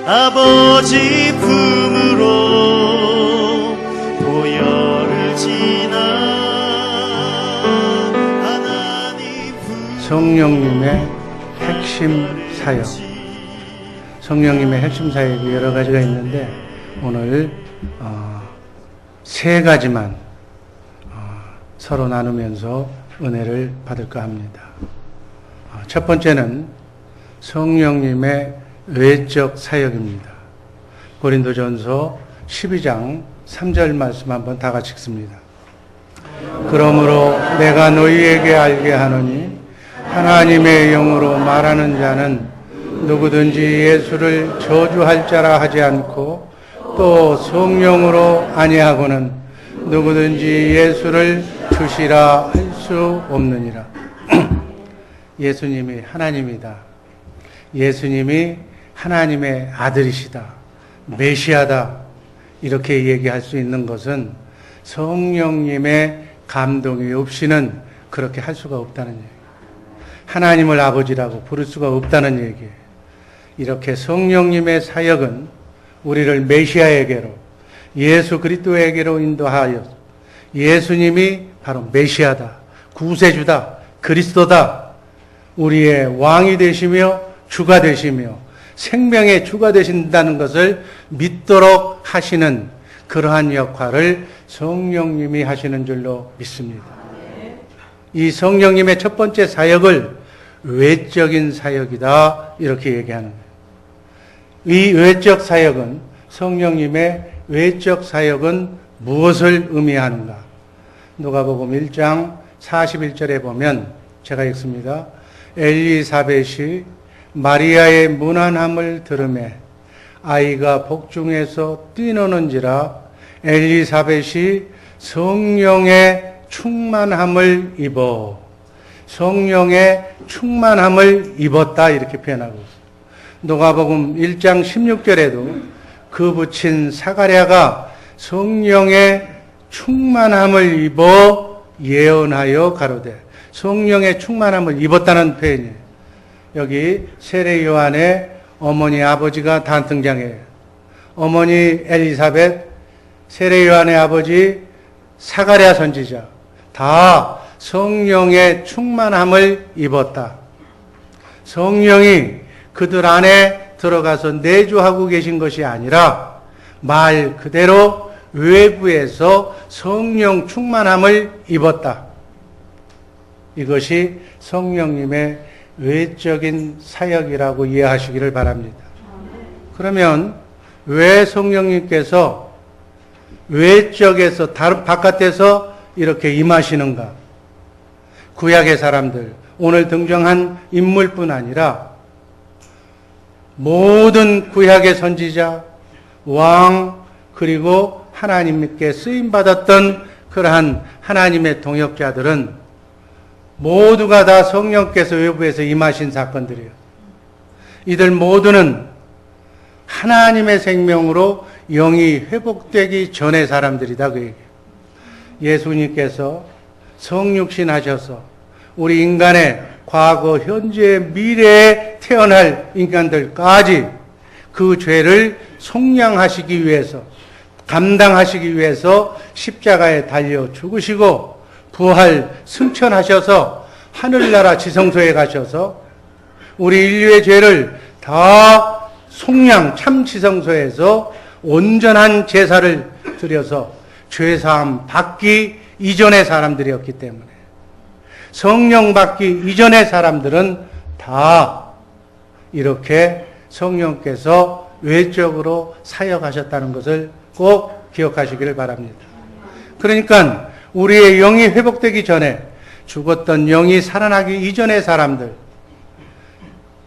아버지 품으로 보혈을 지나 하나님 성령님의 핵심 사역. 성령님의 핵심 사역이 여러 가지가 있는데 오늘 세 가지만 서로 나누면서 은혜를 받을까 합니다. 첫 번째는 성령님의 외적 사역입니다. 고린도전서 12장 3절 말씀 한번 다 같이 읽습니다. 그러므로 내가 너희에게 알게 하노니 하나님의 영으로 말하는 자는 누구든지 예수를 저주할 자라 하지 않고 또 성령으로 아니하고는 누구든지 예수를 주시라 할 수 없느니라. 예수님이 하나님이다. 예수님이 하나님의 아들이시다. 메시아다. 이렇게 얘기할 수 있는 것은 성령님의 감동이 없이는 그렇게 할 수가 없다는 얘기예요. 하나님을 아버지라고 부를 수가 없다는 얘기예요. 이렇게 성령님의 사역은 우리를 메시아에게로, 예수 그리스도에게로 인도하여 예수님이 바로 메시아다, 구세주다, 그리스도다, 우리의 왕이 되시며 주가 되시며 생명의 주가 되신다는 것을 믿도록 하시는 그러한 역할을 성령님이 하시는 줄로 믿습니다. 이 성령님의 첫 번째 사역을 외적인 사역이다 이렇게 얘기하는 거예요. 이 외적 사역은, 성령님의 외적 사역은 무엇을 의미하는가? 누가복음 1장 41절에 보면 제가 읽습니다. 엘리사벳이 마리아의 무난함을 들으매 아이가 복중에서 뛰노는지라 엘리사벳이 성령의 충만함을 입어, 성령의 충만함을 입었다 이렇게 표현하고 있습니다. 누가복음 1장 16절에도 그 부친 사가랴가 성령의 충만함을 입어 예언하여 가로되, 성령의 충만함을 입었다는 표현이에요. 여기 세례 요한의 어머니 아버지가 다 등장해요. 어머니 엘리사벳, 세례 요한의 아버지 사가랴 선지자, 다 성령의 충만함을 입었다. 성령이 그들 안에 들어가서 내주하고 계신 것이 아니라 말 그대로 외부에서 성령 충만함을 입었다. 이것이 성령님의 외적인 사역이라고 이해하시기를 바랍니다. 그러면 왜 성령님께서 외적에서 다른 바깥에서 이렇게 임하시는가? 구약의 사람들, 오늘 등장한 인물뿐 아니라 모든 구약의 선지자, 왕, 그리고 하나님께 쓰임받았던 그러한 하나님의 동역자들은 모두가 다 성령께서 외부에서 임하신 사건들이에요. 이들 모두는 하나님의 생명으로 영이 회복되기 전의 사람들이다 그 얘기예요. 예수님께서 성육신 하셔서 우리 인간의 과거, 현재, 미래에 태어날 인간들까지 그 죄를 속량하시기 위해서, 감당하시기 위해서 십자가에 달려 죽으시고 부활 승천하셔서 하늘나라 지성소에 가셔서 우리 인류의 죄를 다 속량, 참 지성소에서 온전한 제사를 드려서 죄사함 받기 이전의 사람들이었기 때문에, 성령 받기 이전의 사람들은 다 이렇게 성령께서 외적으로 사역하셨다는 것을 꼭 기억하시기를 바랍니다. 그러니까 우리의 영이 회복되기 전에, 죽었던 영이 살아나기 이전의 사람들,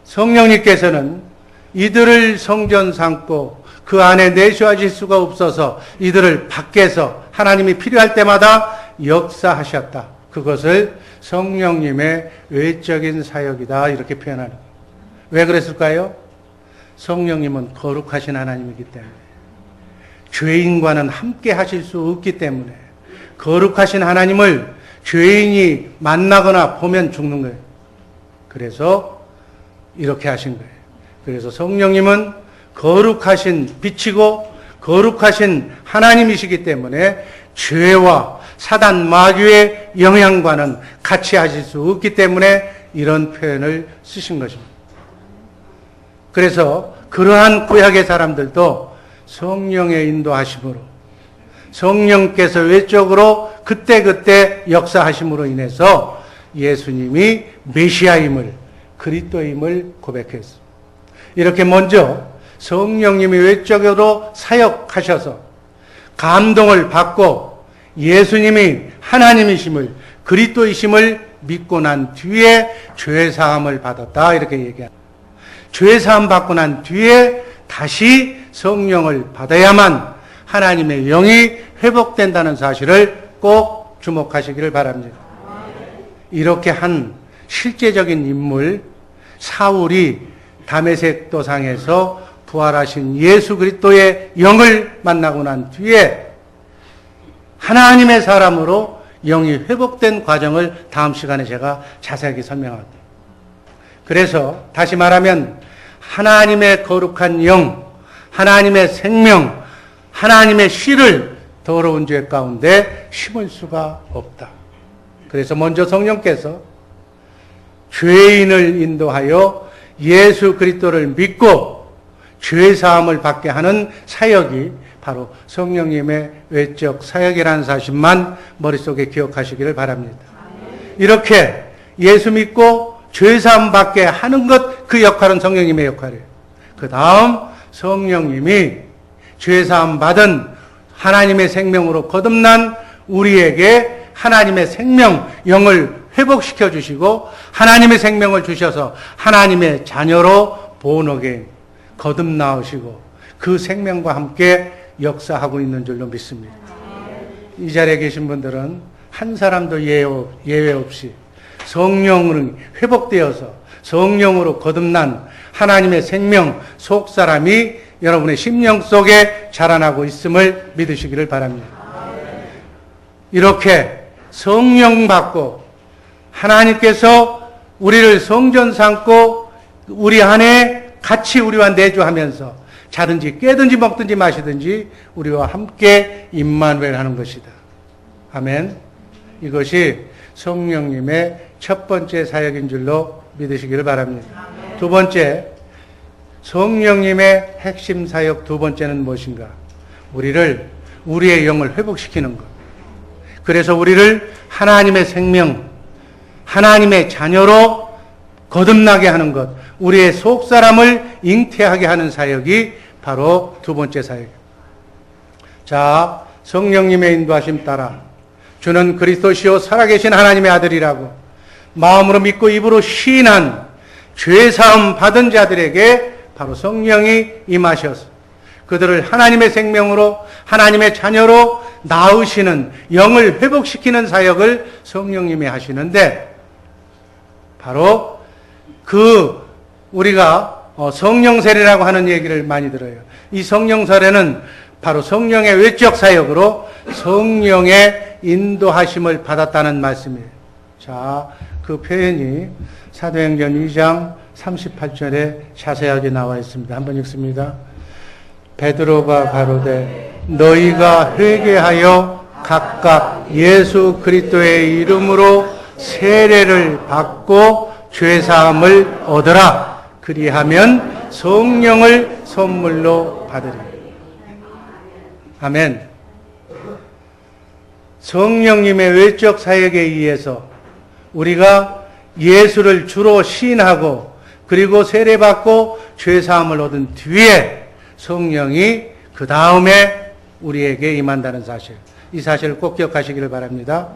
성령님께서는 이들을 성전 삼고 그 안에 내주하실 수가 없어서 이들을 밖에서 하나님이 필요할 때마다 역사하셨다. 그것을 성령님의 외적인 사역이다 이렇게 표현하는 거예요. 왜 그랬을까요? 성령님은 거룩하신 하나님이기 때문에, 죄인과는 함께 하실 수 없기 때문에, 거룩하신 하나님을 죄인이 만나거나 보면 죽는 거예요. 그래서 이렇게 하신 거예요. 그래서 성령님은 거룩하신 빛이고 거룩하신 하나님이시기 때문에 죄와 사단 마귀의 영향과는 같이 하실 수 없기 때문에 이런 표현을 쓰신 것입니다. 그래서 그러한 구약의 사람들도 성령의 인도하심으로 성령께서 외적으로 그때그때 역사하심으로 인해서 예수님이 메시아임을 그리스도임을 고백했습니다. 이렇게 먼저 성령님이 외적으로 사역하셔서 감동을 받고 예수님이 하나님이심을 그리스도이심을 믿고 난 뒤에 죄사함을 받았다 이렇게 얘기합니다. 죄사함 받고 난 뒤에 다시 성령을 받아야만 하나님의 영이 회복된다는 사실을 꼭 주목하시기를 바랍니다. 이렇게 한 실제적인 인물 사울이 다메섹 도상에서 부활하신 예수 그리스도의 영을 만나고 난 뒤에 하나님의 사람으로 영이 회복된 과정을 다음 시간에 제가 자세하게 설명할게요. 그래서 다시 말하면 하나님의 거룩한 영, 하나님의 생명, 하나님의 씨를 더러운 죄 가운데 심을 수가 없다. 그래서 먼저 성령께서 죄인을 인도하여 예수 그리스도를 믿고 죄사함을 받게 하는 사역이 바로 성령님의 외적 사역이라는 사실만 머릿속에 기억하시기를 바랍니다. 이렇게 예수 믿고 죄사함 받게 하는 것, 그 역할은 성령님의 역할이에요. 그 다음 성령님이 죄사함 받은 하나님의 생명으로 거듭난 우리에게 하나님의 생명, 영을 회복시켜 주시고 하나님의 생명을 주셔서 하나님의 자녀로 본어게 거듭나오시고 그 생명과 함께 역사하고 있는 줄로 믿습니다. 이 자리에 계신 분들은 한 사람도 예외 없이 성령으로 회복되어서 성령으로 거듭난 하나님의 생명 속사람이 여러분의 심령 속에 자라나고 있음을 믿으시기를 바랍니다. 이렇게 성령 받고 하나님께서 우리를 성전 삼고 우리 안에 같이 우리와 내주하면서 자든지 깨든지 먹든지 마시든지 우리와 함께 임마누엘 하는 것이다. 아멘. 이것이 성령님의 첫 번째 사역인 줄로 믿으시기를 바랍니다. 두 번째, 성령님의 핵심 사역 두 번째는 무엇인가? 우리의 영을 회복시키는 것. 그래서 우리를 하나님의 생명, 하나님의 자녀로 거듭나게 하는 것, 우리의 속사람을 잉태하게 하는 사역이 바로 두 번째 사역입니다. 자, 성령님의 인도하심 따라 주는 그리스도시요 살아계신 하나님의 아들이라고 마음으로 믿고 입으로 시인한 죄사함 받은 자들에게 바로 성령이 임하셔서 그들을 하나님의 생명으로 하나님의 자녀로 낳으시는 영을 회복시키는 사역을 성령님이 하시는데 바로 우리가 성령 세례라고 하는 얘기를 많이 들어요. 이 성령 세례는 바로 성령의 외적 사역으로 성령의 인도하심을 받았다는 말씀이에요. 자, 그 표현이 사도행전 2장 38절에 자세하게 나와 있습니다. 한번 읽습니다. 베드로가 가로되 너희가 회개하여 각각 예수 그리스도의 이름으로 세례를 받고 죄사함을 얻으라. 그리하면 성령을 선물로 받으리라. 아멘. 성령님의 외적 사역에 의해서 우리가 예수를 주로 시인하고 그리고 세례받고 죄사함을 얻은 뒤에 성령이 그 다음에 우리에게 임한다는 사실. 이 사실을 꼭 기억하시기를 바랍니다.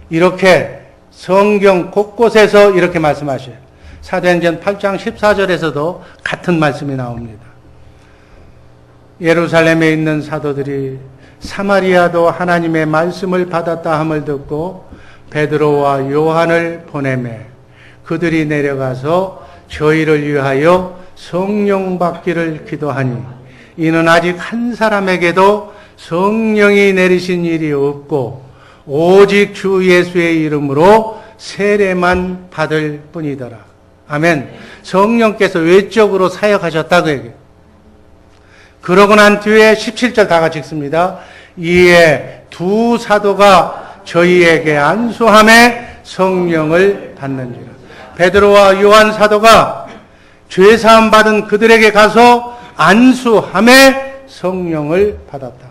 이렇게 성경 곳곳에서 이렇게 말씀하셔요. 사도행전 8장 14절에서도 같은 말씀이 나옵니다. 예루살렘에 있는 사도들이 사마리아도 하나님의 말씀을 받았다 함을 듣고 베드로와 요한을 보내매 그들이 내려가서 저희를 위하여 성령 받기를 기도하니 이는 아직 한 사람에게도 성령이 내리신 일이 없고 오직 주 예수의 이름으로 세례만 받을 뿐이더라. 아멘. 성령께서 외적으로 사역하셨다고 얘기해요. 그러고 난 뒤에 17절 다 같이 읽습니다. 이에 두 사도가 저희에게 안수함에 성령을 받는지라. 베드로와 요한 사도가 죄사함 받은 그들에게 가서 안수함에 성령을 받았다.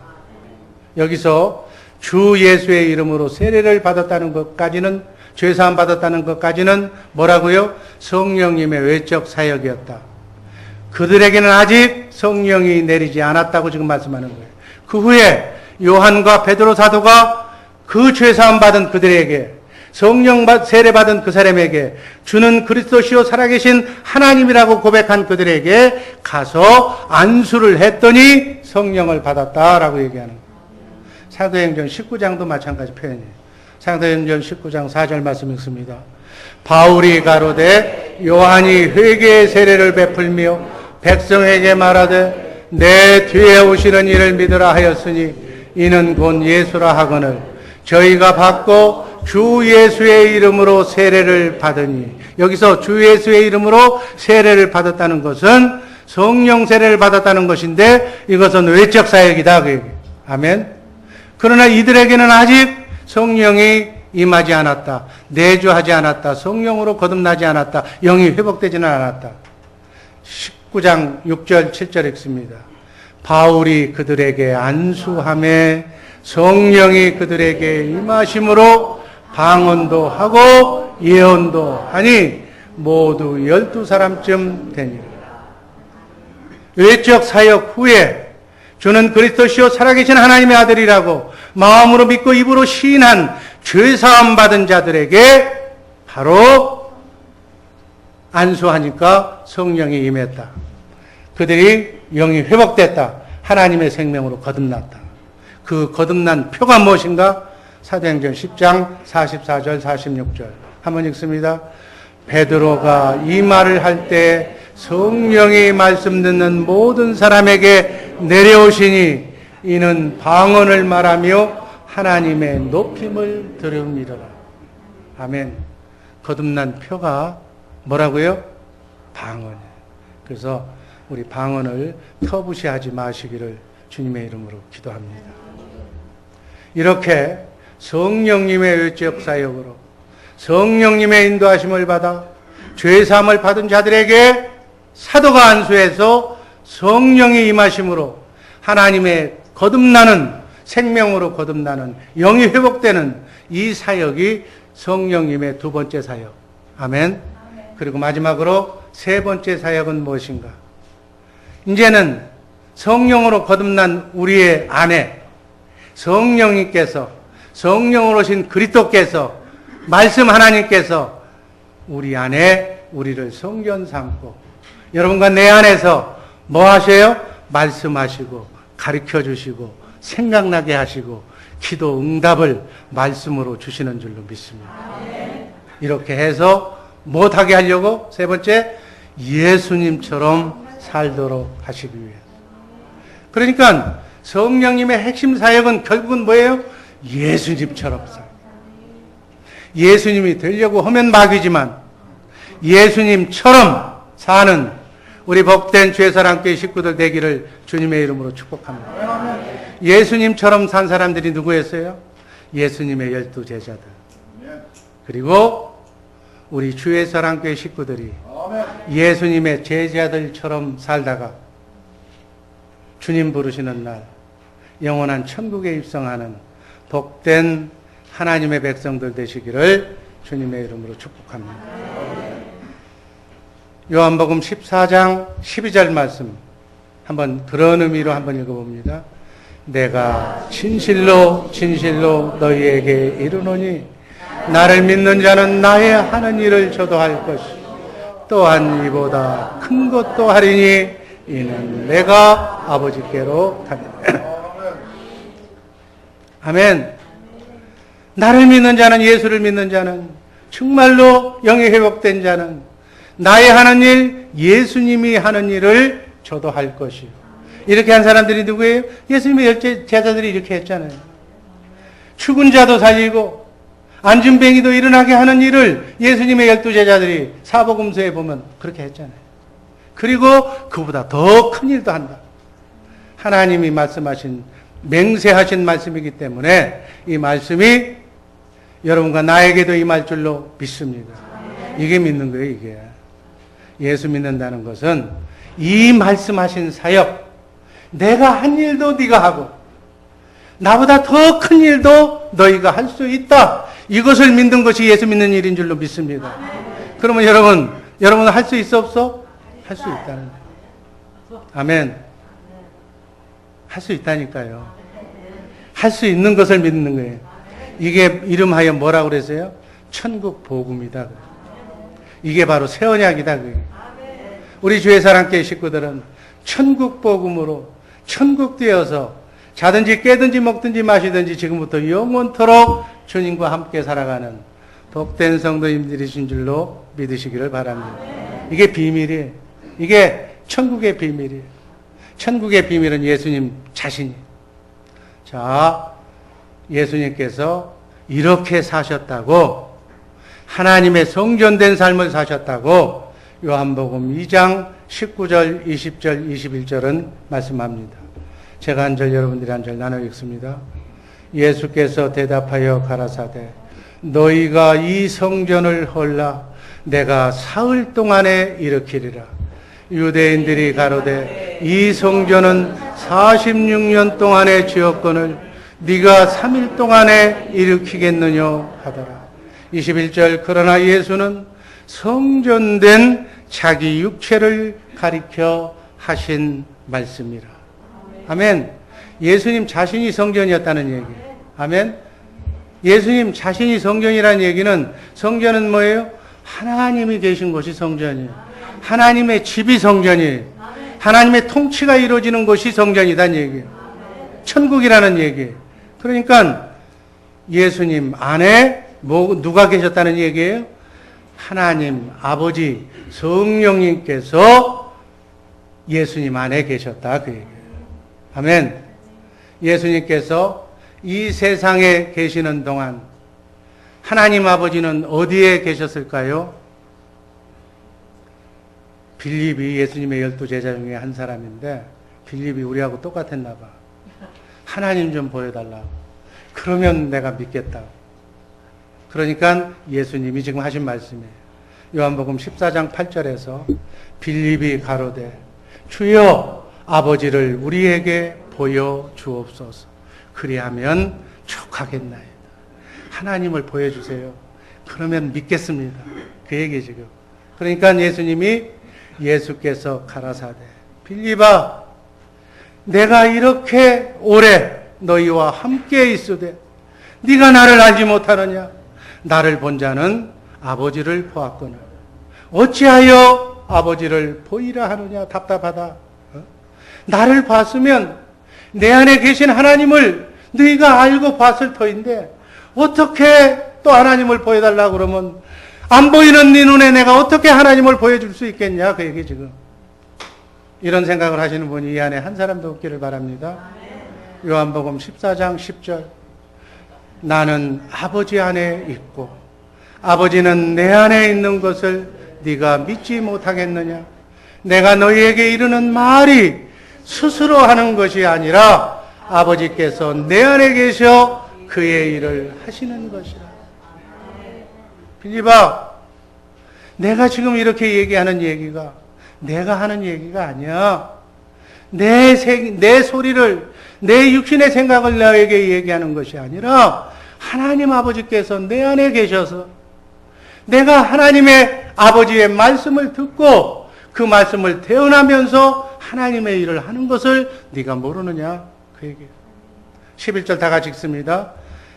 여기서 주 예수의 이름으로 세례를 받았다는 것까지는, 죄사함 받았다는 것까지는 뭐라고요? 성령님의 외적 사역이었다. 그들에게는 아직 성령이 내리지 않았다고 지금 말씀하는 거예요. 그 후에 요한과 베드로 사도가 그 죄사함 받은 그들에게, 성령 세례 받은 그 사람에게 주는 그리스도시요 살아계신 하나님이라고 고백한 그들에게 가서 안수를 했더니 성령을 받았다라고 얘기하는 거예요. 사도행전 19장도 마찬가지 표현이에요. 사도행전 19장 4절 말씀 읽습니다. 바울이 가로되 요한이 회개의 세례를 베풀며 백성에게 말하되 내 뒤에 오시는 이를 믿으라 하였으니 이는 곧 예수라 하거늘 저희가 받고 주 예수의 이름으로 세례를 받으니, 여기서 주 예수의 이름으로 세례를 받았다는 것은 성령 세례를 받았다는 것인데 이것은 외적 사역이다. 그 얘기예요. 아멘. 그러나 이들에게는 아직 성령이 임하지 않았다. 내주하지 않았다. 성령으로 거듭나지 않았다. 영이 회복되지는 않았다. 19장 6절 7절 읽습니다. 바울이 그들에게 안수함에 성령이 그들에게 임하심으로 방언도 하고 예언도 하니 모두 12사람쯤 되니라. 외적 사역 후에 주는 그리스도시요 살아계신 하나님의 아들이라고 마음으로 믿고 입으로 시인한 죄사함 받은 자들에게 바로 안수하니까 성령이 임했다. 그들이 영이 회복됐다. 하나님의 생명으로 거듭났다. 그 거듭난 표가 무엇인가? 사도행전 10장 44절 46절 한번 읽습니다. 베드로가 이 말을 할 때 성령이 말씀 듣는 모든 사람에게 내려오시니 이는 방언을 말하며 하나님의 높임을 들음이로라. 아멘. 거듭난 표가 뭐라고요? 방언이에요. 그래서 우리 방언을 터부시하지 마시기를 주님의 이름으로 기도합니다. 이렇게 성령님의 외적 사역으로 성령님의 인도하심을 받아 죄사함을 받은 자들에게 사도가 안수해서 성령이 임하심으로 하나님의 거듭나는, 생명으로 거듭나는, 영이 회복되는 이 사역이 성령님의 두 번째 사역. 아멘. 그리고 마지막으로 세 번째 사역은 무엇인가? 이제는 성령으로 거듭난 우리의 안에 성령님께서, 성령으로 오신 그리스도께서, 말씀 하나님께서 우리 안에 우리를 성전 삼고 여러분과 내 안에서 뭐 하셔요? 말씀하시고 가르쳐 주시고 생각나게 하시고 기도 응답을 말씀으로 주시는 줄로 믿습니다. 이렇게 해서 못하게 하려고 세 번째, 예수님처럼 살도록 하시기 위해. 그러니까 성령님의 핵심 사역은 결국은 뭐예요? 예수님처럼 살. 예수님이 되려고 하면 막이지만 예수님처럼 사는 우리 복된 죄사랑교회 식구들 되기를 주님의 이름으로 축복합니다. 예수님처럼 산 사람들이 누구였어요? 예수님의 12 제자들. 그리고 우리 주의사랑교회 식구들이 예수님의 제자들처럼 살다가 주님 부르시는 날 영원한 천국에 입성하는 복된 하나님의 백성들 되시기를 주님의 이름으로 축복합니다. 요한복음 14장 12절 말씀 한번 그런 의미로 한번 읽어봅니다. 내가 진실로 진실로 너희에게 이르노니 나를 믿는 자는 나의 하는 일을 저도 할 것이요 또한 이보다 큰 것도 하리니 이는 내가 아버지께로 가리라. 아멘. 나를 믿는 자는, 예수를 믿는 자는, 정말로 영이 회복된 자는 나의 하는 일, 예수님이 하는 일을 저도 할 것이요. 이렇게 한 사람들이 누구예요? 예수님의 제자들이 이렇게 했잖아요. 죽은 자도 살리고 앉은 뱅이도 일어나게 하는 일을 예수님의 12 제자들이 사복음서에 보면 그렇게 했잖아요. 그리고 그보다 더 큰 일도 한다. 하나님이 말씀하신 맹세하신 말씀이기 때문에 이 말씀이 여러분과 나에게도 임할 줄로 믿습니다. 이게 믿는 거예요, 이게. 예수 믿는다는 것은 이 말씀하신 사역, 내가 한 일도 네가 하고 나보다 더 큰 일도 너희가 할 수 있다. 이것을 믿는 것이 예수 믿는 일인 줄로 믿습니다. 그러면 여러분 할 수 있어 없어? 할 수 있다는 거예요. 아멘. 할 수 있다니까요. 할 수 있는 것을 믿는 거예요. 이게 이름하여 뭐라고 그랬어요? 천국 복음이다. 이게 바로 새 언약이다. 우리 주의 사랑교회 식구들은 천국 복음으로 천국 되어서 자든지 깨든지 먹든지 마시든지 지금부터 영원토록 주님과 함께 살아가는 복된 성도님들이신 줄로 믿으시기를 바랍니다. 이게 비밀이에요. 이게 천국의 비밀이에요. 천국의 비밀은 예수님 자신이에요. 자, 예수님께서 이렇게 사셨다고, 하나님의 성전된 삶을 사셨다고 요한복음 2장 19절, 20절, 21절은 말씀합니다. 제가 한 절, 여러분들이 한 절 나눠 읽습니다. 예수께서 대답하여 가라사대 너희가 이 성전을 헐라 내가 사흘 동안에 일으키리라. 유대인들이 가로되 이 성전은 46년 동안의 지었건을 네가 3일 동안에 일으키겠느냐 하더라. 21절 그러나 예수는 성전된 자기 육체를 가리켜 하신 말씀이라. 아멘. 예수님 자신이 성전이었다는 얘기예요. 아멘. 예수님 자신이 성전이라는 얘기는, 성전은 뭐예요? 하나님이 계신 곳이 성전이에요. 하나님의 집이 성전이에요. 하나님의 통치가 이루어지는 곳이 성전이라는 얘기예요. 천국이라는 얘기예요. 그러니까 예수님 안에 누가 계셨다는 얘기예요? 하나님 아버지 성령님께서 예수님 안에 계셨다 그 얘기예요. 아멘. 예수님께서 이 세상에 계시는 동안 하나님 아버지는 어디에 계셨을까요? 빌립이 예수님의 12제자 중에 한 사람인데, 빌립이 우리하고 똑같았나 봐. 하나님 좀 보여달라고. 그러면 내가 믿겠다고. 그러니까 예수님이 지금 하신 말씀이에요. 요한복음 14장 8절에서 빌립이 가로되 주여 아버지를 우리에게 보여주옵소서. 그리하면 족하겠나이다. 하나님을 보여주세요. 그러면 믿겠습니다. 그 얘기 지금. 그러니까 예수께서 가라사대 빌립아 내가 이렇게 오래 너희와 함께 있으되 네가 나를 알지 못하느냐? 나를 본 자는 아버지를 보았거늘 어찌하여 아버지를 보이라 하느냐? 답답하다. 나를 봤으면 내 안에 계신 하나님을 너희가 알고 봤을 터인데 어떻게 또 하나님을 보여달라고 그러면 안 보이는 네 눈에 내가 어떻게 하나님을 보여줄 수 있겠냐? 그 얘기 지금. 이런 생각을 하시는 분이 이 안에 한 사람도 없기를 바랍니다. 요한복음 14장 10절 나는 아버지 안에 있고 아버지는 내 안에 있는 것을 네가 믿지 못하겠느냐? 내가 너희에게 이르는 말이 스스로 하는 것이 아니라 아버지께서 내 안에 계셔 그의 일을 하시는 것이라. 빌립아, 내가 지금 이렇게 얘기하는 얘기가 내가 하는 얘기가 아니야. 내 소리를, 내 육신의 생각을 너에게 얘기하는 것이 아니라 하나님 아버지께서 내 안에 계셔서 내가 하나님의 아버지의 말씀을 듣고 그 말씀을 태어나면서 하나님의 일을 하는 것을 네가 모르느냐? 그 얘기예요. 11절 다 같이 읽습니다.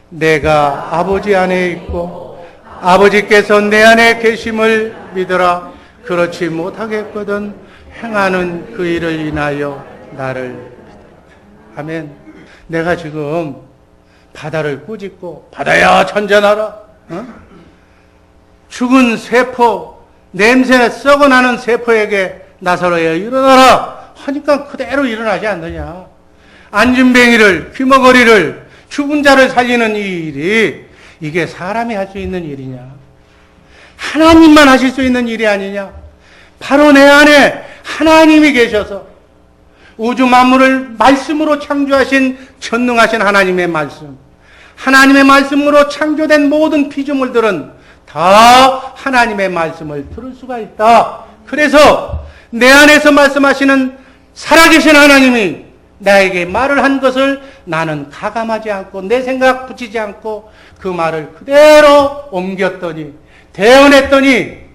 내가 아버지 안에 있고 아버지께서 내 안에 계심을 믿으라. 그렇지 못하겠거든 행하는 그 일을 인하여 나를 믿으라. 아멘. 내가 지금 바다를 꾸짖고 바다야 천전하라. 죽은 세포, 냄새 썩어나는 세포에게 나서로야 일어나라 하니까 그대로 일어나지 않느냐. 안진뱅이를, 귀머거리를, 죽은 자를 살리는 이 일이 이게 사람이 할 수 있는 일이냐? 하나님만 하실 수 있는 일이 아니냐? 바로 내 안에 하나님이 계셔서 우주 만물을 말씀으로 창조하신 전능하신 하나님의 말씀, 하나님의 말씀으로 창조된 모든 피조물들은 다 하나님의 말씀을 들을 수가 있다. 그래서 내 안에서 말씀하시는 살아계신 하나님이 나에게 말을 한 것을 나는 가감하지 않고 내 생각 붙이지 않고 그 말을 그대로 옮겼더니 대언했더니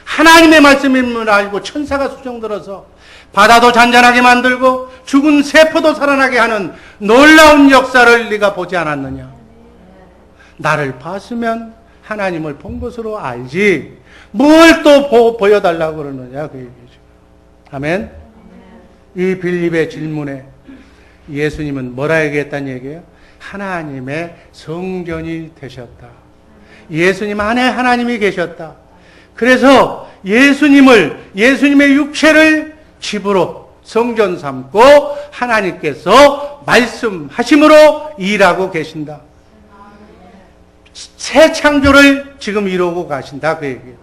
하나님의 말씀임을 알고 천사가 수정들어서 바다도 잔잔하게 만들고 죽은 세포도 살아나게 하는 놀라운 역사를 네가 보지 않았느냐. 나를 봤으면 하나님을 본 것으로 알지 뭘 또 보여달라고 그러느냐 그 얘기죠. 아멘. 이 빌립의 질문에 예수님은 뭐라 얘기했다는 얘기예요? 하나님의 성전이 되셨다. 예수님 안에 하나님이 계셨다. 그래서 예수님의 육체를 집으로 성전 삼고 하나님께서 말씀하심으로 일하고 계신다. 새 창조를 지금 이루고 가신다 그 얘기예요.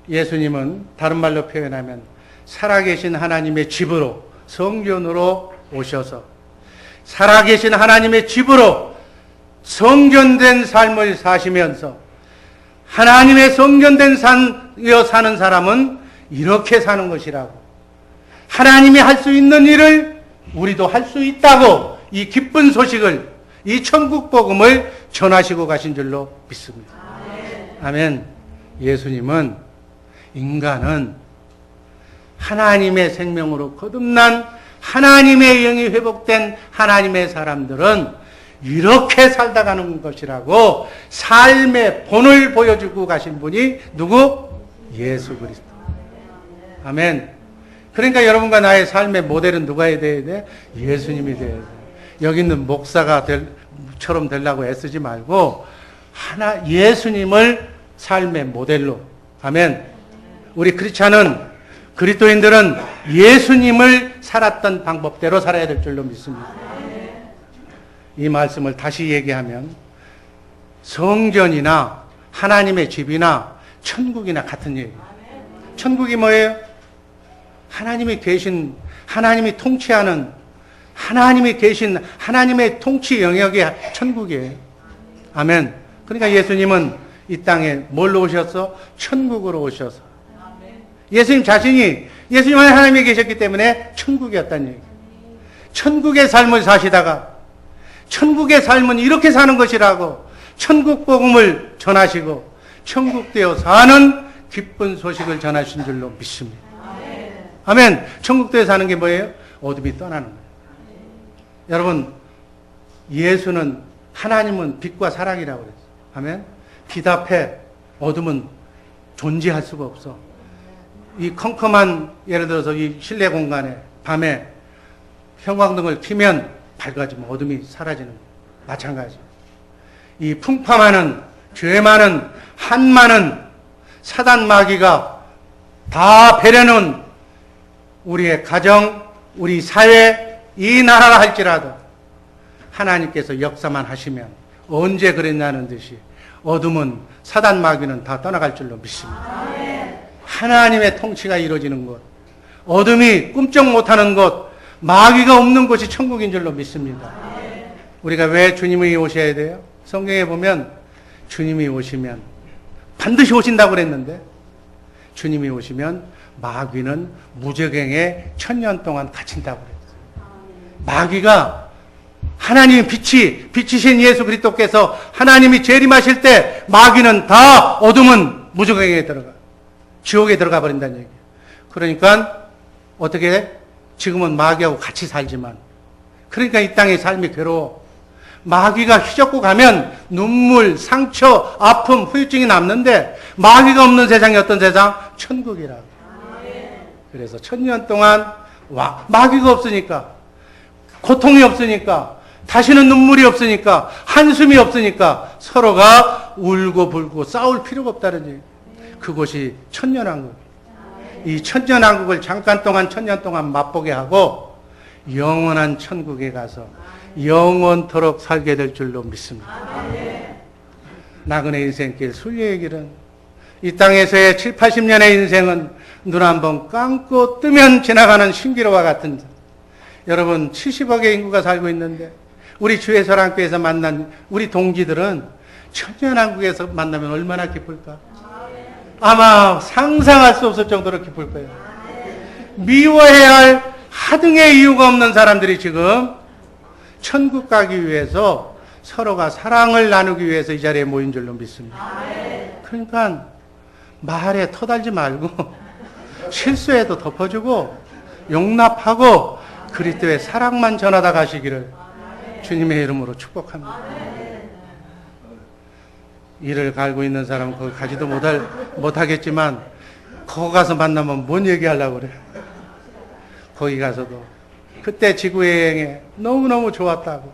예수님은 다른 말로 표현하면 살아계신 하나님의 집으로 성전으로 오셔서 살아계신 하나님의 집으로 성전된 삶을 사시면서 하나님의 성전된 삶이여 사는 사람은 이렇게 사는 것이라고, 하나님이 할 수 있는 일을 우리도 할 수 있다고 이 기쁜 소식을, 이 천국 복음을 전하시고 가신 줄로 믿습니다. 아멘. 예수님은 인간은 하나님의 생명으로 거듭난 하나님의 영이 회복된 하나님의 사람들은 이렇게 살다 가는 것이라고 삶의 본을 보여주고 가신 분이 누구? 예수 그리스도. 아멘. 그러니까 여러분과 나의 삶의 모델은 누가 해야 돼? 예수님이 돼야 돼. 여기 있는 목사가 처럼 되려고 애쓰지 말고 예수님을 삶의 모델로. 아멘. 우리 그리스도인들은 예수님을 살았던 방법대로 살아야 될 줄로 믿습니다. 이 말씀을 다시 얘기하면 성전이나 하나님의 집이나 천국이나 같은 얘기예요. 천국이 뭐예요? 하나님이 통치하는, 하나님이 계신 하나님의 통치 영역이 천국이에요. 아멘. 그러니까 예수님은 이 땅에 뭘로 오셔서? 천국으로 오셔서. 예수님 자신이 예수님 안에 하나님이 계셨기 때문에 천국이었다는 얘기예요. 천국의 삶을 사시다가 천국의 삶은 이렇게 사는 것이라고 천국 복음을 전하시고 천국되어 사는 기쁜 소식을 전하신 줄로 믿습니다. 아멘. 천국되어 사는 게 뭐예요? 어둠이 떠나는 거예요. 여러분, 예수는, 하나님은 빛과 사랑이라고 그랬어요. 아멘. 빛 앞에 어둠은 존재할 수가 없어. 이 컴컴한, 예를 들어서 이 실내 공간에 밤에 형광등을 켜면 밝아지면 어둠이 사라지는 거예요. 마찬가지. 이 풍파많은, 죄 많은, 한 많은 사단 마귀가 다 배려는 우리의 가정, 우리 사회, 이 나라라 할지라도 하나님께서 역사만 하시면 언제 그랬냐는 듯이 어둠은, 사단 마귀는 다 떠나갈 줄로 믿습니다. 하나님의 통치가 이루어지는 곳, 어둠이 꿈쩍 못하는 곳, 마귀가 없는 곳이 천국인 줄로 믿습니다. 우리가 왜 주님이 오셔야 돼요? 성경에 보면 주님이 오시면, 반드시 오신다고 그랬는데 주님이 오시면 마귀는 무저갱에 1000년 동안 갇힌다고 그랬어요. 마귀가, 하나님의 빛이신 예수 그리스도께서 하나님이 재림하실 때 마귀는 다, 어둠은 무저갱에 들어가, 지옥에 들어가 버린다는 얘기예요. 그러니까 어떻게 해? 지금은 마귀하고 같이 살지만, 그러니까 이 땅의 삶이 괴로워. 마귀가 휘젓고 가면 눈물, 상처, 아픔, 후유증이 남는데 마귀가 없는 세상이 어떤 세상? 천국이라고. 그래서 1000년 동안 마귀가 없으니까, 고통이 없으니까, 다시는 눈물이 없으니까, 한숨이 없으니까 서로가 울고 불고 싸울 필요가 없다는 얘기. 그곳이 천년왕국. 이 천년왕국을 잠깐 동안, 1000년 동안 맛보게 하고 영원한 천국에 가서 영원토록 살게 될 줄로 믿습니다. 나그네 인생길, 순례의 길은, 이 땅에서의 7, 80년의 인생은 눈 한번 감고 뜨면 지나가는 신기루와 같은 여러분 70억의 인구가 살고 있는데 우리 주의사랑교회에서 만난 우리 동지들은 천년왕국에서 만나면 얼마나 기쁠까? 아마 상상할 수 없을 정도로 기쁠 거예요. 미워해야 할 하등의 이유가 없는 사람들이 지금 천국 가기 위해서 서로가 사랑을 나누기 위해서 이 자리에 모인 줄로 믿습니다. 그러니까 말에 터달지 말고 실수에도 덮어주고 용납하고 그리스도의 사랑만 전하다 가시기를 주님의 이름으로 축복합니다. 이를 갈고 있는 사람은 거기 가지도 못하겠지만 거기 가서 만나면 뭔 얘기하려고 그래. 거기 가서도 그때 지구여행에 너무너무 좋았다고,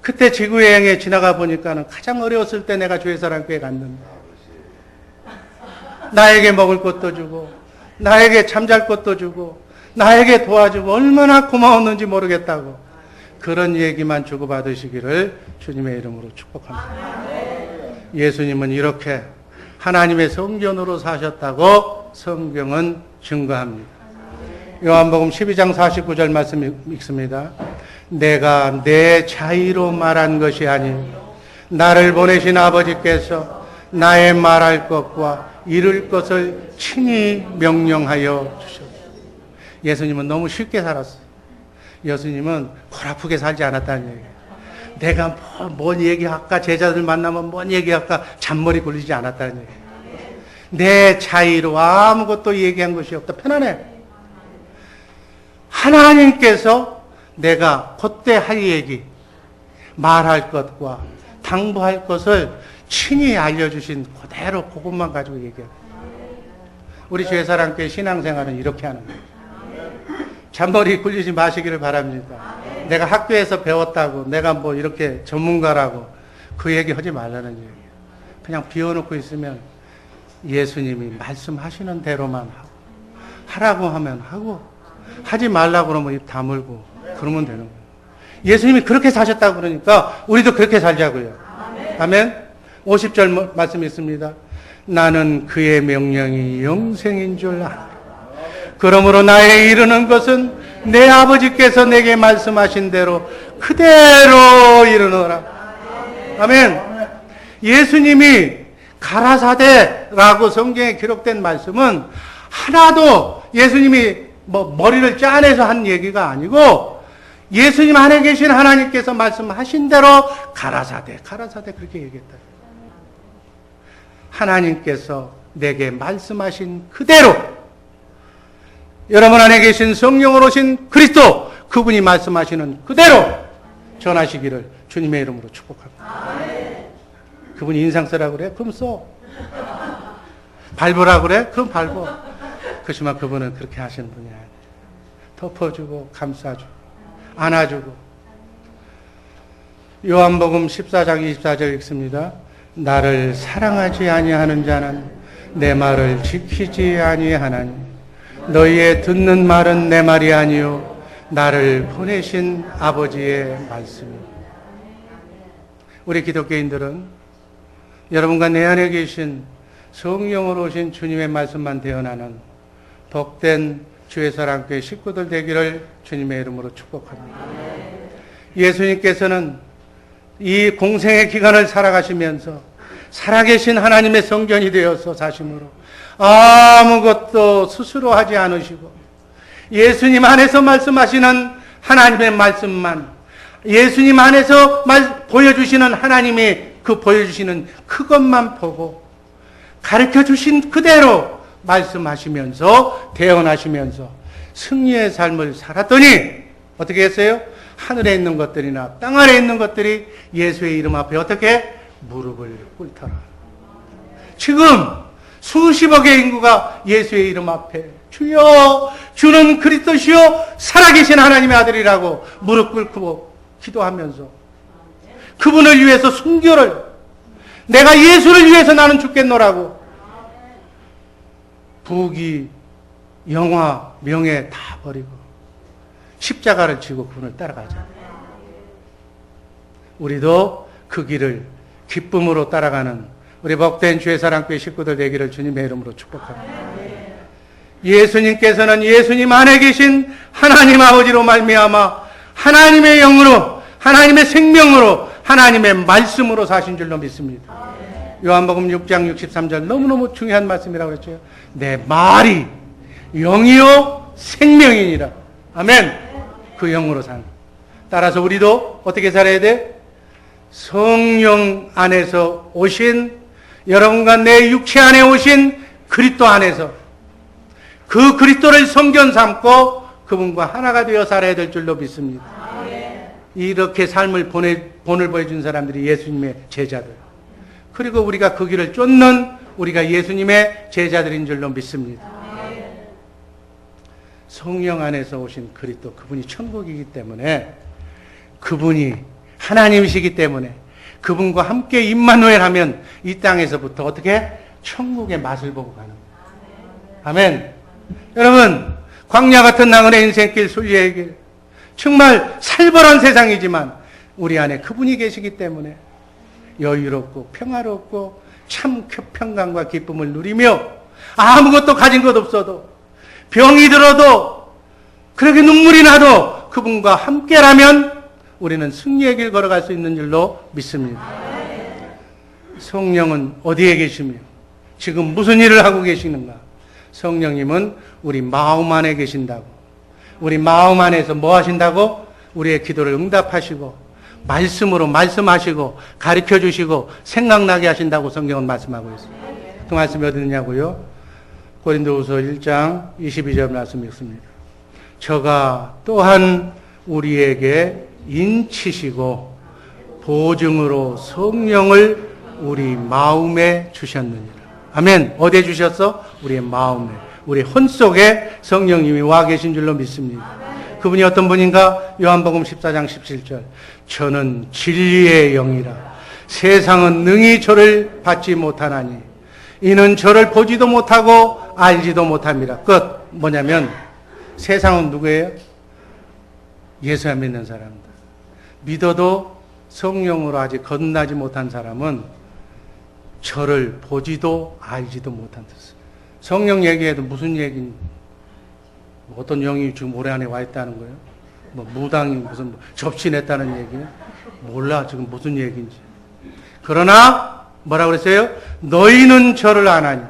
그때 지구여행에 지나가 보니까는 가장 어려웠을 때 내가 주의사랑교회 갔는데 나에게 먹을 것도 주고 나에게 잠잘 것도 주고 나에게 도와주고 얼마나 고마웠는지 모르겠다고 그런 얘기만 주고받으시기를 주님의 이름으로 축복합니다. 예수님은 이렇게 하나님의 성전으로 사셨다고 성경은 증거합니다. 요한복음 12장 49절 말씀 읽습니다. 내가 내 자의로 말한 것이 아닌 나를 보내신 아버지께서 나의 말할 것과 이룰 것을 친히 명령하여 주셨다. 예수님은 너무 쉽게 살았어요. 예수님은 골 아프게 살지 않았다는 얘기예요. 내가 뭔 얘기할까, 제자들 만나면 뭔 얘기할까 잔머리 굴리지 않았다는 얘기예요. 내 자의로 아무것도 얘기한 것이 없다. 편안해. 하나님께서 내가 그때 할 얘기, 말할 것과 당부할 것을 친히 알려주신 그대로 그것만 가지고 얘기해요. 우리 주의사랑교회 신앙생활은 이렇게 하는 거예요. 잔머리 굴리지 마시기를 바랍니다. 내가 학교에서 배웠다고, 내가 뭐 이렇게 전문가라고 그 얘기 하지 말라는 얘기예요. 그냥 비워놓고 있으면 예수님이 말씀하시는 대로만 하고, 하라고 하면 하고, 하지 말라고 그러면 입 다물고 그러면 되는 거예요. 예수님이 그렇게 사셨다고 그러니까 우리도 그렇게 살자고요. 아멘. 50절 말씀 있습니다. 나는 그의 명령이 영생인 줄 아노라. 그러므로 나의 이르는 것은 내 아버지께서 내게 말씀하신 대로 그대로 이르노라. 아멘. 예수님이 가라사대라고 성경에 기록된 말씀은 하나도 예수님이 뭐 머리를 짜내서 한 얘기가 아니고 예수님 안에 계신 하나님께서 말씀하신 대로 가라사대 그렇게 얘기했다. 하나님께서 내게 말씀하신 그대로 여러분 안에 계신 성령으로 오신 그리스도 그분이 말씀하시는 그대로 전하시기를 주님의 이름으로 축복합니다. 그분이 인상 쓰라고 그래? 그럼 써. 밟으라고 그래? 그럼 밟어. 그렇지만 그분은 그렇게 하시는 분이 아니에요. 덮어주고 감싸주고 안아주고. 요한복음 14장 24절 읽습니다. 나를 사랑하지 아니하는 자는 내 말을 지키지 아니하나니 너희의 듣는 말은 내 말이 아니요 나를 보내신 아버지의 말씀이다. 우리 기독교인들은 여러분과 내 안에 계신 성령으로 오신 주님의 말씀만 대언하는 복된 주의사랑교회 식구들 되기를 주님의 이름으로 축복합니다. 예수님께서는 이 공생의 기간을 살아가시면서 살아계신 하나님의 성전이 되어서 사심으로 아무것도 스스로 하지 않으시고 예수님 안에서 말씀하시는 하나님의 말씀만, 예수님 안에서 보여주시는 하나님의 그 보여주시는 그것만 보고 가르쳐 주신 그대로 말씀하시면서 대언하시면서 승리의 삶을 살았더니 어떻게 했어요? 하늘에 있는 것들이나 땅 아래에 있는 것들이 예수의 이름 앞에 어떻게? 무릎을 꿇더라. 지금 수십억의 인구가 예수의 이름 앞에 주여 주는 그리스도시요 살아계신 하나님의 아들이라고 무릎 꿇고 기도하면서 그분을 위해서 순교를, 내가 예수를 위해서 나는 죽겠노라고 부귀, 영화, 명예 다 버리고 십자가를 지고 그분을 따라가자. 우리도 그 길을 기쁨으로 따라가는 우리 복된 주의 사랑교회 식구들 되기를 주님의 이름으로 축복합니다. 예수님께서는 예수님 안에 계신 하나님 아버지로 말미암아 하나님의 영으로, 하나님의 생명으로, 하나님의 말씀으로 사신 줄로 믿습니다. 요한복음 6장 63절 너무너무 중요한 말씀이라고 그랬죠. 내 말이 영이요 생명이니라. 아멘. 그 영으로 사는. 따라서 우리도 어떻게 살아야 돼? 성령 안에서 오신, 여러분과 내 육체 안에 오신 그리스도 안에서 그 그리스도를 성전 삼고 그분과 하나가 되어 살아야 될 줄로 믿습니다. 이렇게 삶을 본을 보여준 사람들이 예수님의 제자들. 그리고 우리가 그 길을 쫓는 우리가 예수님의 제자들인 줄로 믿습니다. 성령 안에서 오신 그리스도, 그분이 천국이기 때문에, 그분이 하나님이시기 때문에 그분과 함께 임마누엘 하면 이 땅에서부터 어떻게 천국의 맛을 보고 가는 거예요. 아멘. 여러분, 광야 같은 나그네 인생길, 순리의 길, 정말 살벌한 세상이지만 우리 안에 그분이 계시기 때문에 여유롭고 평화롭고 참 평강과 기쁨을 누리며 아무것도 가진 것 없어도 병이 들어도 그렇게 눈물이 나도 그분과 함께라면 우리는 승리의 길 걸어갈 수 있는 줄로 믿습니다. 성령은 어디에 계시며 지금 무슨 일을 하고 계시는가? 성령님은 우리 마음 안에 계신다고. 우리 마음 안에서 뭐 하신다고? 우리의 기도를 응답하시고 말씀으로 말씀하시고 가르쳐 주시고 생각나게 하신다고 성경은 말씀하고 있습니다. 그 말씀이 어디 있냐고요? 고린도후서 1장 22절 말씀 읽습니다. 저가 또한 우리에게 인치시고 보증으로 성령을 우리 마음에 주셨느니라. 아멘. 어디에 주셨어? 우리의 마음에, 우리 혼 속에 성령님이 와 계신 줄로 믿습니다. 그분이 어떤 분인가? 요한복음 14장 17절. 저는 진리의 영이라 세상은 능히 저를 받지 못하나니 이는 저를 보지도 못하고 알지도 못합니다. 끝. 뭐냐면 세상은 누구예요? 예수 안 믿는 사람들. 믿어도 성령으로 아직 거듭나지 못한 사람은 저를 보지도 알지도 못한 뜻. 성령 얘기해도 무슨 얘기인지, 어떤 영이 지금 올해 안에 와 있다는 거예요? 무당이 무슨 접신했다는 얘기예요? 몰라 지금 무슨 얘기인지. 그러나 뭐라고 그랬어요? 너희는 저를 아나니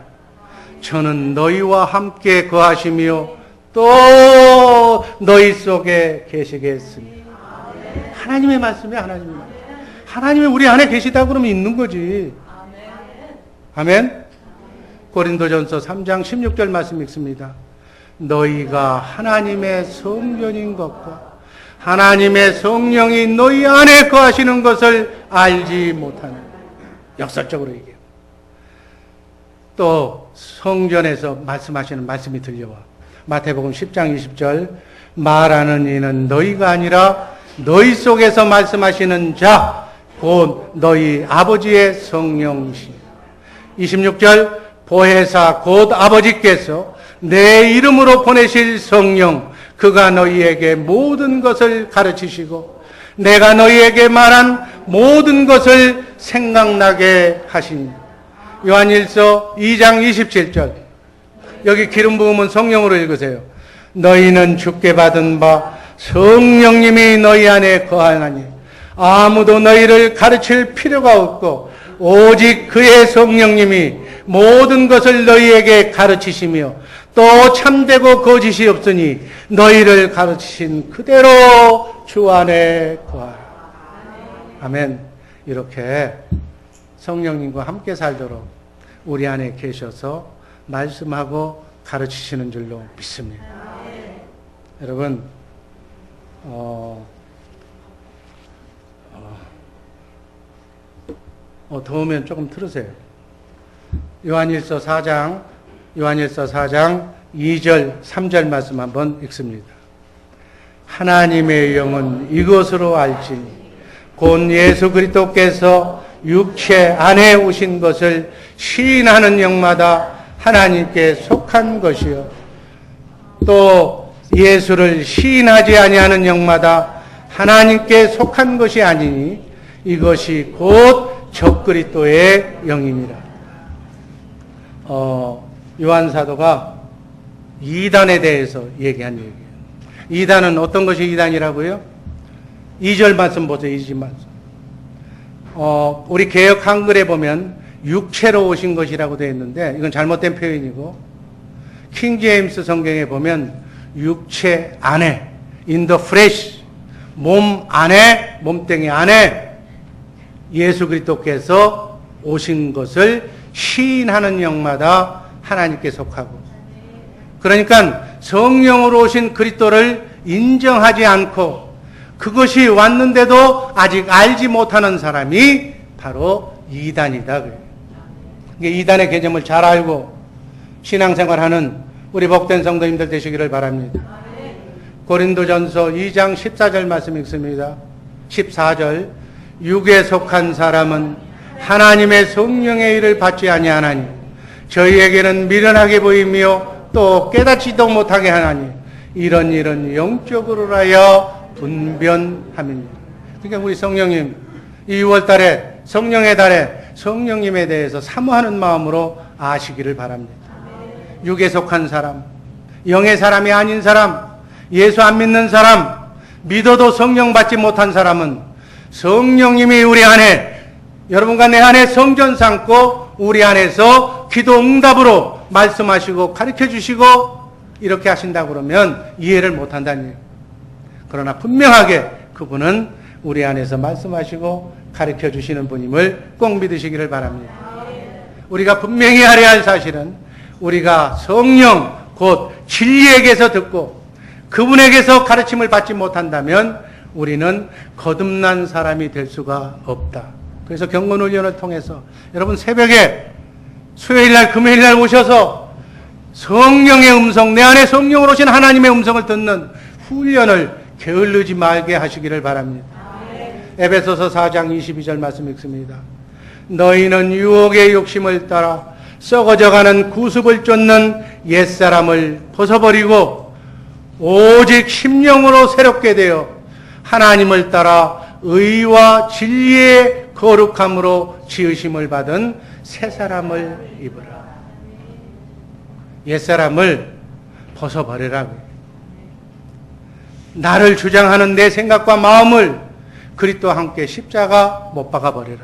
저는 너희와 함께 거하시며 또 너희 속에 계시겠습니다. 하나님의 말씀이에요. 하나님의 말씀. 하나님이 우리 안에 계시다 그러면 있는 거지. 아멘. 고린도전서 3장 16절 말씀 읽습니다. 너희가 하나님의 성전인 것과 하나님의 성령이 너희 안에 거하시는 것을 알지 못하는. 역설적으로 얘기해요. 또 성전에서 말씀하시는 말씀이 들려와. 마태복음 10장 20절. 말하는 이는 너희가 아니라 너희 속에서 말씀하시는 자 곧 너희 아버지의 성령이시니. 26절. 보혜사 곧 아버지께서 내 이름으로 보내실 성령 그가 너희에게 모든 것을 가르치시고 내가 너희에게 말한 모든 것을 생각나게 하시니. 요한일서 2장 27절. 여기 기름 부음은 성령으로 읽으세요. 너희는 주께 받은 바 성령님이 너희 안에 거하나니 아무도 너희를 가르칠 필요가 없고 오직 그의 성령님이 모든 것을 너희에게 가르치시며 또 참되고 거짓이 없으니 너희를 가르치신 그대로 주 안에 거하라. 아멘. 이렇게 성령님과 함께 살도록 우리 안에 계셔서 말씀하고 가르치시는 줄로 믿습니다. 여러분, 더우면 조금 틀으세요. 요한일서 4장 2절, 3절 말씀 한번 읽습니다. 하나님의 영은 이것으로 알지니 곧 예수 그리스도께서 육체 안에 오신 것을 시인하는 영마다 하나님께 속한 것이요 또 예수를 시인하지 아니하는 영마다 하나님께 속한 것이 아니니 이것이 곧 적그리스도의 영이니라. 요한 사도가 이단에 대해서 얘기한 얘기예요. 이단은 어떤 것이 이단이라고요? 2절 말씀 보세요. 2절 말씀. 우리 개역 한글에 보면 육체로 오신 것이라고 되어 있는데 이건 잘못된 표현이고, 킹 제임스 성경에 보면 육체 안에, in the flesh, 몸 안에, 몸뚱이 안에 예수 그리스도께서 오신 것을 시인하는 영마다 하나님께 속하고, 그러니까 성령으로 오신 그리스도를 인정하지 않고 그것이 왔는데도 아직 알지 못하는 사람이 바로 이단이다. 이단의 개념을 잘 알고 신앙생활하는 우리 복된 성도님들 되시기를 바랍니다. 고린도전서 2장 14절 말씀 읽습니다. 14절, 육에 속한 사람은 하나님의 성령의 일을 받지 아니하나니 저희에게는 미련하게 보이며 또 깨닫지도 못하게 하나니 이런 일은 영적으로라야 분변함입니다. 그러니까 우리 성령님, 이 6월달에 성령의 달에 성령님에 대해서 사모하는 마음으로 아시기를 바랍니다. 육에 속한 사람, 영의 사람이 아닌 사람, 예수 안 믿는 사람, 믿어도 성령 받지 못한 사람은 성령님이 우리 안에, 여러분과 내 안에 성전 삼고 우리 안에서 기도 응답으로 말씀하시고 가르쳐 주시고 이렇게 하신다고 그러면 이해를 못한다는 얘기예요. 그러나 분명하게 그분은 우리 안에서 말씀하시고 가르쳐 주시는 분임을 꼭 믿으시기를 바랍니다. 우리가 분명히 알아야 할 사실은 우리가 성령 곧 진리에게서 듣고 그분에게서 가르침을 받지 못한다면 우리는 거듭난 사람이 될 수가 없다. 그래서 경건훈련을 통해서 여러분 새벽에 수요일날 금요일날 오셔서 성령의 음성, 내 안에 성령으로 오신 하나님의 음성을 듣는 훈련을 게을르지 말게 하시기를 바랍니다. 에베소서 4장 22절 말씀 읽습니다. 너희는 유혹의 욕심을 따라 썩어져가는 구습을 쫓는 옛사람을 벗어버리고 오직 심령으로 새롭게 되어 하나님을 따라 의와 진리의 거룩함으로 지으심을 받은 새 사람을 입으라. 옛사람을 벗어버리라고. 나를 주장하는 내 생각과 마음을 그리스도와 함께 십자가 못 박아버리라.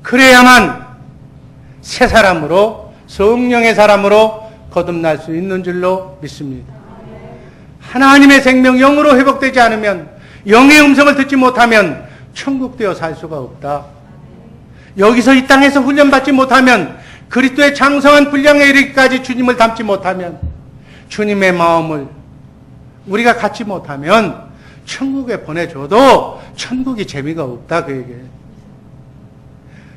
그래야만 새 사람으로, 성령의 사람으로 거듭날 수 있는 줄로 믿습니다. 하나님의 생명 영으로 회복되지 않으면, 영의 음성을 듣지 못하면 천국 되어 살 수가 없다. 여기서 이 땅에서 훈련받지 못하면, 그리스도의 장성한 분량에 이르기까지 주님을 닮지 못하면, 주님의 마음을 우리가 갖지 못하면 천국에 보내줘도 천국이 재미가 없다, 그 얘기예요.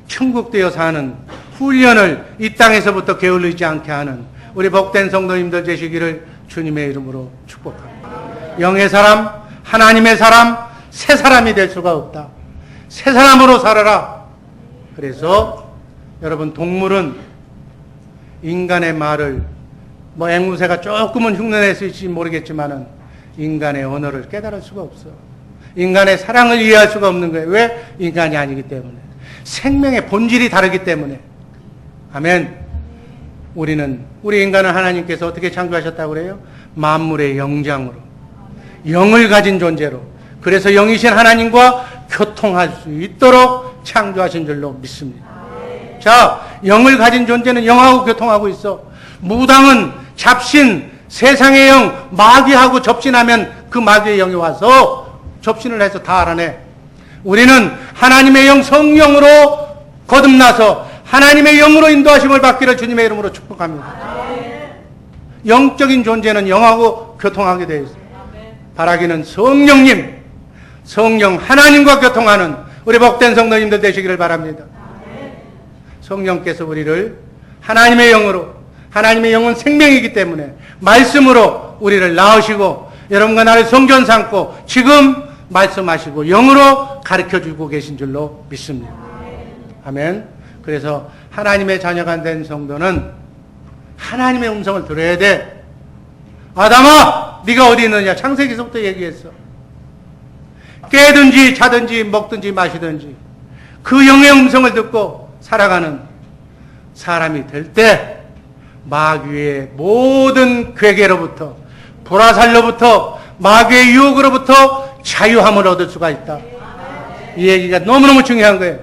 천국 되어 사는 훈련을 이 땅에서부터 게을르지 않게 하는 우리 복된 성도님들 되시기를 주님의 이름으로 축복합니다. 영의 사람, 하나님의 사람, 새 사람이 될 수가 없다. 새 사람으로 살아라. 그래서 여러분, 동물은 인간의 말을 앵무새가 조금은 흉내낼 수 있을지 모르겠지만은 인간의 언어를 깨달을 수가 없어. 인간의 사랑을 이해할 수가 없는 거예요. 왜? 인간이 아니기 때문에. 생명의 본질이 다르기 때문에. 아멘. 우리 인간은 하나님께서 어떻게 창조하셨다고 그래요? 만물의 영장으로. 영을 가진 존재로. 그래서 영이신 하나님과 교통할 수 있도록 창조하신 줄로 믿습니다. 자, 영을 가진 존재는 영하고 교통하고 있어. 무당은 잡신, 세상의 영, 마귀하고 접신하면 그 마귀의 영이 와서 접신을 해서 다 알아내. 우리는 하나님의 영, 성령으로 거듭나서 하나님의 영으로 인도하심을 받기를 주님의 이름으로 축복합니다. 영적인 존재는 영하고 교통하게 되어 있습니다. 바라기는 성령님, 성령 하나님과 교통하는 우리 복된 성도님들 되시기를 바랍니다. 성령께서 우리를 하나님의 영으로, 하나님의 영은 생명이기 때문에 말씀으로 우리를 낳으시고 여러분과 나를 성전 삼고 지금 말씀하시고 영으로 가르쳐주고 계신 줄로 믿습니다. 아멘. 그래서 하나님의 자녀가 된 성도는 하나님의 음성을 들어야 돼. 아담아, 네가 어디 있느냐? 창세기서부터 얘기했어. 깨든지 자든지 먹든지 마시든지 그 영의 음성을 듣고 살아가는 사람이 될 때 마귀의 모든 괴계로부터, 보라살로부터, 마귀의 유혹으로부터 자유함을 얻을 수가 있다. 이 얘기가 너무너무 중요한 거예요.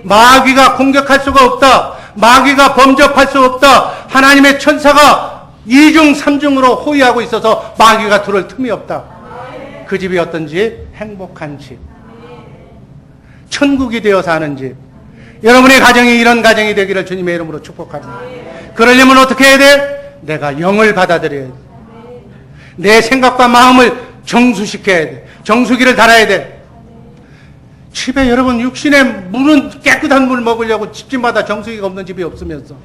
마귀가 공격할 수가 없다. 마귀가 범접할 수 없다. 하나님의 천사가 이중삼중으로 호위하고 있어서 마귀가 들어올 틈이 없다. 그 집이 어떤 집? 행복한 집. 천국이 되어 사는 집. 여러분의 가정이 이런 가정이 되기를 주님의 이름으로 축복합니다. 그러려면 어떻게 해야 돼? 내가 영을 받아들여야 돼. 내 생각과 마음을 정수시켜야 돼. 정수기를 달아야 돼. 집에 여러분 육신의 물은 깨끗한 물 먹으려고 집집마다 정수기가 없는 집이 없으면서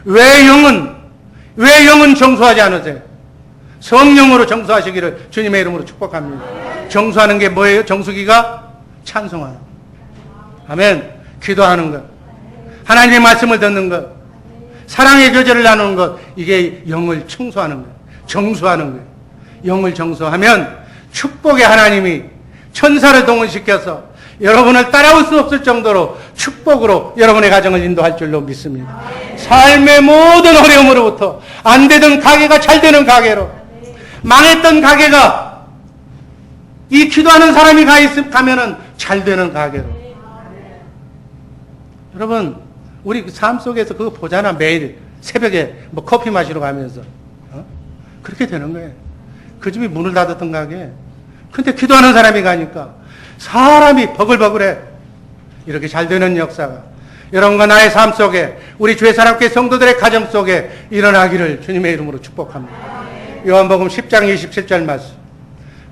왜 영은 정수하지 않으세요? 성령으로 정수하시기를 주님의 이름으로 축복합니다. 정수하는 게 뭐예요? 정수기가 찬송하는 것. 아멘. 기도하는 것, 하나님의 말씀을 듣는 것, 사랑의 교제를 나누는 것, 이게 영을 청소하는 것, 정수하는 것. 영을 정수하면 축복의 하나님이 천사를 동원시켜서 여러분을 따라올 수 없을 정도로 축복으로 여러분의 가정을 인도할 줄로 믿습니다. 삶의 모든 어려움으로부터 안 되던 가게가 잘 되는 가게로, 망했던 가게가 이 기도하는 사람이 가면은 잘 되는 가게로. 여러분, 우리 삶 속에서 그거 보잖아. 매일 새벽에 뭐 커피 마시러 가면서 그렇게 되는 거예요. 그 집이 문을 닫았던 가게. 근데 기도하는 사람이 가니까 사람이 버글버글해. 이렇게 잘 되는 역사가 여러분과 나의 삶 속에, 우리 주의 사랑교회 성도들의 가정 속에 일어나기를 주님의 이름으로 축복합니다. 요한복음 10장 27절 말씀.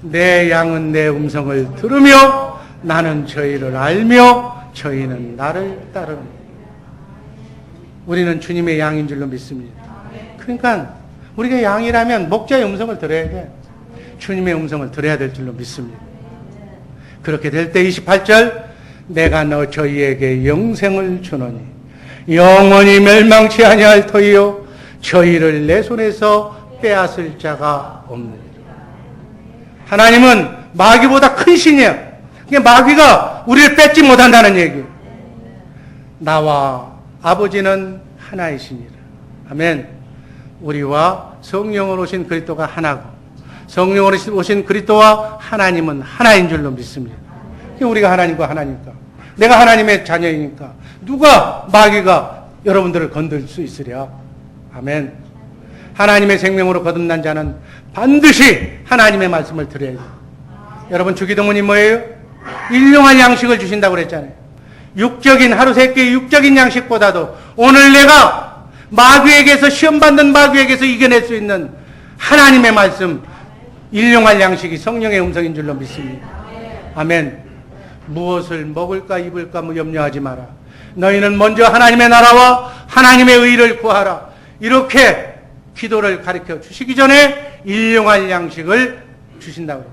내 양은 내 음성을 들으며 나는 저희를 알며 저희는 나를 따릅니다. 우리는 주님의 양인 줄로 믿습니다. 그러니까 우리가 양이라면 목자의 음성을 들어야 돼. 주님의 음성을 들어야 될 줄로 믿습니다. 그렇게 될 때 28절, 내가 너 저희에게 영생을 주노니 영원히 멸망치 아니할 터이요 저희를 내 손에서 빼앗을 자가 없느니라. 하나님은 마귀보다 큰 신이야. 마귀가 우리를 뺏지 못한다는 얘기예요. 나와 아버지는 하나이시니라. 아멘. 우리와 성령으로 오신 그리스도가 하나고 성령으로 오신 그리스도와 하나님은 하나인 줄로 믿습니다. 우리가 하나님과 하나니까, 내가 하나님의 자녀이니까 누가 마귀가 여러분들을 건들 수 있으랴. 아멘. 하나님의 생명으로 거듭난 자는 반드시 하나님의 말씀을 들어야 돼요. 여러분, 주기도문이 뭐예요? 일용할 양식을 주신다고 그랬잖아요. 육적인, 하루 세 끼의 육적인 양식보다도 오늘 내가 마귀에게서, 시험받는 마귀에게서 이겨낼 수 있는 하나님의 말씀, 일용할 양식이 성령의 음성인 줄로 믿습니다. 아멘. 무엇을 먹을까 입을까 염려하지 마라. 너희는 먼저 하나님의 나라와 하나님의 의를 구하라. 이렇게 기도를 가르쳐 주시기 전에 일용할 양식을 주신다고.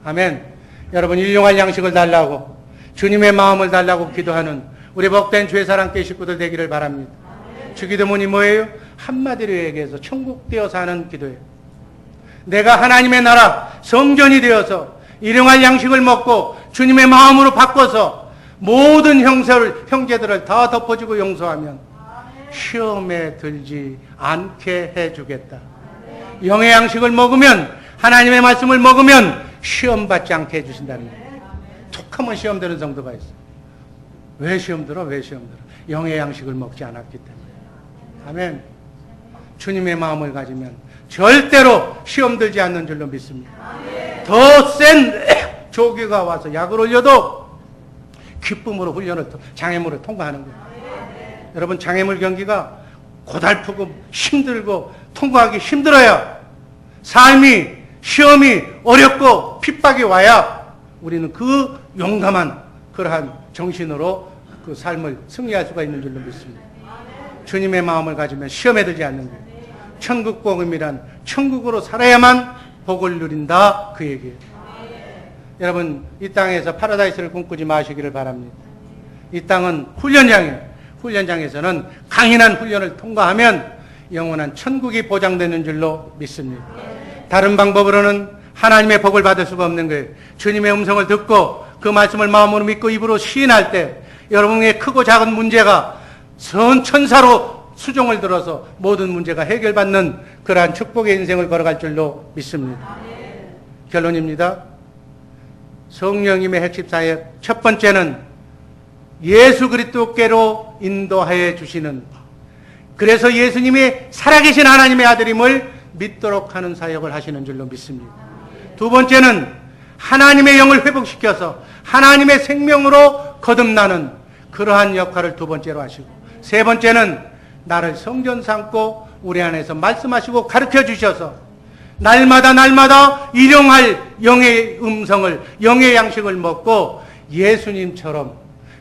아멘. 여러분, 일용할 양식을 달라고, 주님의 마음을 달라고 기도하는 우리 복된 주의 사랑교회 식구들 되기를 바랍니다. 주기도문이 뭐예요? 한마디로 얘기해서 천국 되어 사는 기도예요. 내가 하나님의 나라 성전이 되어서 일용할 양식을 먹고 주님의 마음으로 바꿔서 모든 형제들을 다 덮어주고 용서하면 시험에 들지 않게 해주겠다. 영의 양식을 먹으면, 하나님의 말씀을 먹으면 시험 받지 않게 해주신다는 거예요. 툭하면 시험 드는 성도가 있어. 왜 시험 들어? 왜 시험 들어? 영의 양식을 먹지 않았기 때문에. 아멘. 주님의 마음을 가지면 절대로 시험 들지 않는 줄로 믿습니다. 더 센 조기가 와서 약을 올려도 기쁨으로 훈련을, 장애물을 통과하는 거예요. 여러분, 장애물 경기가 고달프고 힘들고 통과하기 힘들어야, 삶이, 시험이 어렵고 핍박이 와야 우리는 그 용감한 그러한 정신으로 그 삶을 승리할 수가 있는 줄로 믿습니다. 주님의 마음을 가지면 시험에 들지 않는 거예요. 천국 복음이란 천국으로 살아야만 복을 누린다, 그 얘기예요. 여러분, 이 땅에서 파라다이스를 꿈꾸지 마시기를 바랍니다. 이 땅은 훈련장이에요. 훈련장에서는 강인한 훈련을 통과하면 영원한 천국이 보장되는 줄로 믿습니다. 다른 방법으로는 하나님의 복을 받을 수가 없는 거예요. 주님의 음성을 듣고 그 말씀을 마음으로 믿고 입으로 시인할 때 여러분의 크고 작은 문제가 천사로 수종을 들어서 모든 문제가 해결받는 그러한 축복의 인생을 걸어갈 줄로 믿습니다. 결론입니다. 성령님의 핵심 사역 첫 번째는 예수 그리스도께로 인도하여 주시는, 그래서 예수님이 살아계신 하나님의 아들임을 믿도록 하는 사역을 하시는 줄로 믿습니다. 두 번째는 하나님의 영을 회복시켜서 하나님의 생명으로 거듭나는 그러한 역할을 두 번째로 하시고, 세 번째는 나를 성전 삼고 우리 안에서 말씀하시고 가르쳐 주셔서 날마다 일용할 영의 음성을, 영의 양식을 먹고 예수님처럼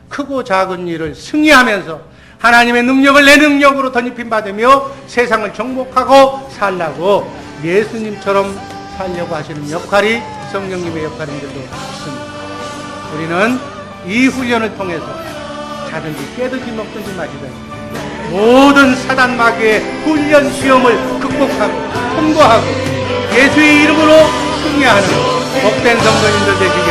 크고 작은 일을 승리하면서 하나님의 능력을 내 능력으로 덧입힘 받으며 세상을 정복하고 살라고 예수님처럼 살려고 하시는 역할이 성령님의 역할인 줄로 믿습니다. 우리는 이 훈련을 통해서 자든지 깨든지 먹든지 마시든지 모든 사단 마귀의 훈련 시험을 극복하고 통과하고 예수의 이름으로 승리하는 복된 성도님들 되시기